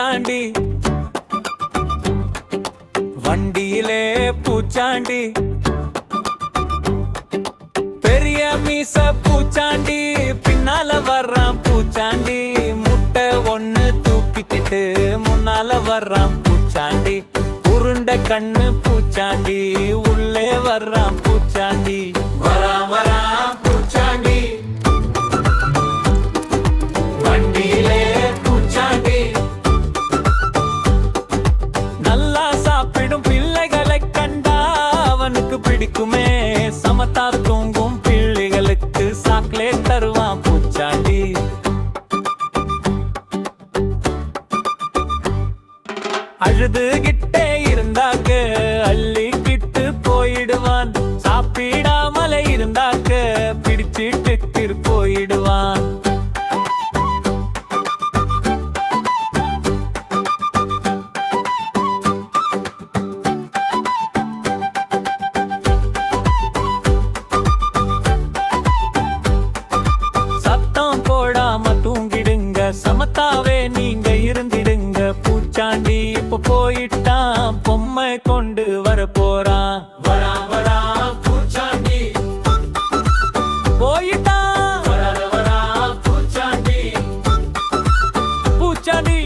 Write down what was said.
பூச்சாண்டி வண்டியிலே பூச்சாண்டி பெரிய மீச பூச்சாண்டி பின்னால வர்றான் பூச்சாண்டி முட்டை ஒண்ணு தூக்கிட்டு முன்னால வர்றான் பூச்சாண்டி உருண்ட கண்ணு பூச்சாண்டி உள்ளே வர்றான் பூச்சாண்டி வரான் பூச்சாண்டி வண்டியிலே பூச்சாண்டி நல்லா சாப்பிடும் பிள்ளைகளை கண்டா அவனுக்கு பிடிக்குமே சமத்தா தூங்கும் பிள்ளைகளுக்கு சாக்லேட் தருவான் பூச்சாண்டி அழுதுகிட்டே இருந்தாக்க அள்ளிக்கிட்டு போயிடுவான் சாப்பிடாமலே இருந்தாக்க பிடிச்சிட்டு போயிடுவான் சத்தம் போடாம தூங்கிடுங்க சமத்தாவே நீங்க இருந்திடுங்க பூச்சாண்டி இப்ப போயிட்டான் பொம்மை கொண்டு வர போறான் வரான் பூச்சாண்டி போயிட்டான் பூச்சாண்டி